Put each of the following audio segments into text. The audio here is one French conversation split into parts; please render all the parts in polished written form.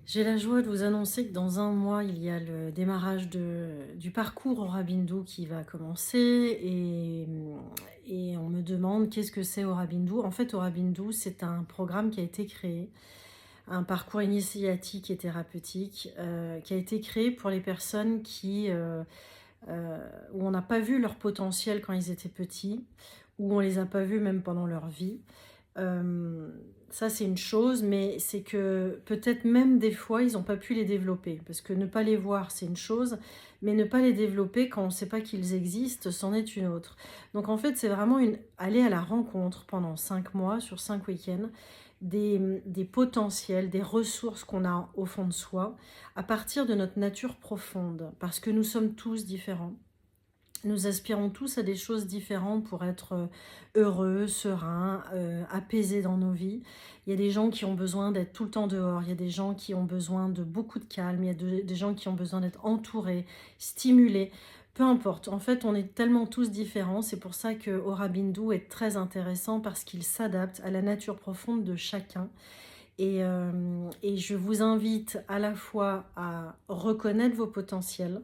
J'ai la joie de vous annoncer que dans un mois, il y a le démarrage du parcours Aura Bindu qui va commencer et on me demande qu'est-ce que c'est Aura Bindu. En fait, Aura Bindu, c'est un programme qui a été créé, un parcours initiatique et thérapeutique qui a été créé pour les personnes où on n'a pas vu leur potentiel quand ils étaient petits, où on les a pas vus même pendant leur vie. Ça, c'est une chose, mais c'est que peut-être même des fois, ils n'ont pas pu les développer. Parce que ne pas les voir, c'est une chose, mais ne pas les développer quand on ne sait pas qu'ils existent, c'en est une autre. Donc en fait, c'est vraiment aller à la rencontre pendant 5 mois, sur 5 week-ends, des potentiels, des ressources qu'on a au fond de soi, à partir de notre nature profonde. Parce que nous sommes tous différents. Nous aspirons tous à des choses différentes pour être heureux, sereins, apaisés dans nos vies. Il y a des gens qui ont besoin d'être tout le temps dehors, il y a des gens qui ont besoin de beaucoup de calme, il y a des gens qui ont besoin d'être entourés, stimulés. Peu importe, en fait, on est tellement tous différents. C'est pour ça que Aura Bindu est très intéressant parce qu'il s'adapte à la nature profonde de chacun. Et je vous invite à la fois à reconnaître vos potentiels,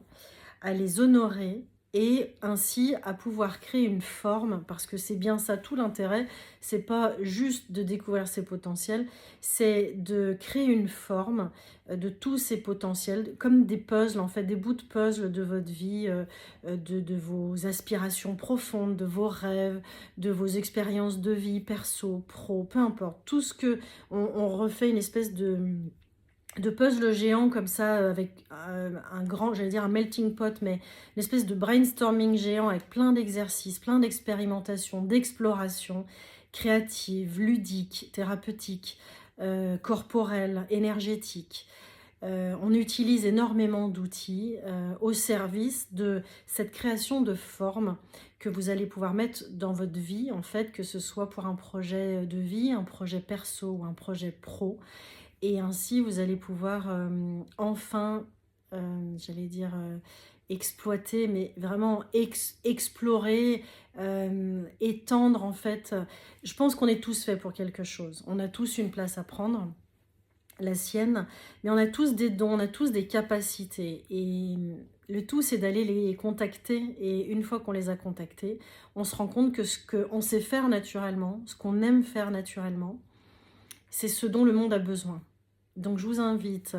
à les honorer et ainsi à pouvoir créer une forme, parce que c'est bien ça tout l'intérêt, c'est pas juste de découvrir ses potentiels, c'est de créer une forme de tous ces potentiels, comme des puzzles en fait, des bouts de puzzle de votre vie, de vos aspirations profondes, de vos rêves, de vos expériences de vie, perso, pro, peu importe, tout ce que on refait une espèce de puzzle géant comme ça, avec un grand, j'allais dire un melting pot, mais une espèce de brainstorming géant avec plein d'exercices, plein d'expérimentations, d'explorations créatives, ludiques, thérapeutiques, corporelles, énergétiques. On utilise énormément d'outils au service de cette création de forme que vous allez pouvoir mettre dans votre vie, en fait, que ce soit pour un projet de vie, un projet perso ou un projet pro. Et ainsi, vous allez pouvoir enfin, j'allais dire, exploiter, mais vraiment explorer, étendre en fait. Je pense qu'on est tous faits pour quelque chose. On a tous une place à prendre, la sienne, mais on a tous des dons, on a tous des capacités. Et le tout, c'est d'aller les contacter. Et une fois qu'on les a contactés, on se rend compte que ce qu'on sait faire naturellement, ce qu'on aime faire naturellement, c'est ce dont le monde a besoin. Donc je vous invite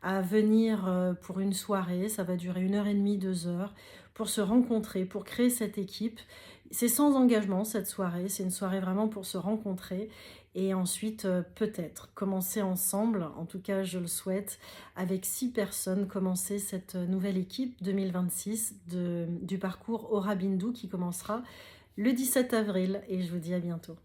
à venir pour une soirée, ça va durer 1h30, 2 heures, pour se rencontrer, pour créer cette équipe. C'est sans engagement cette soirée, c'est une soirée vraiment pour se rencontrer et ensuite peut-être commencer ensemble, en tout cas je le souhaite, avec 6 personnes, commencer cette nouvelle équipe 2026 du parcours Aura Bindu qui commencera le 17 avril et je vous dis à bientôt.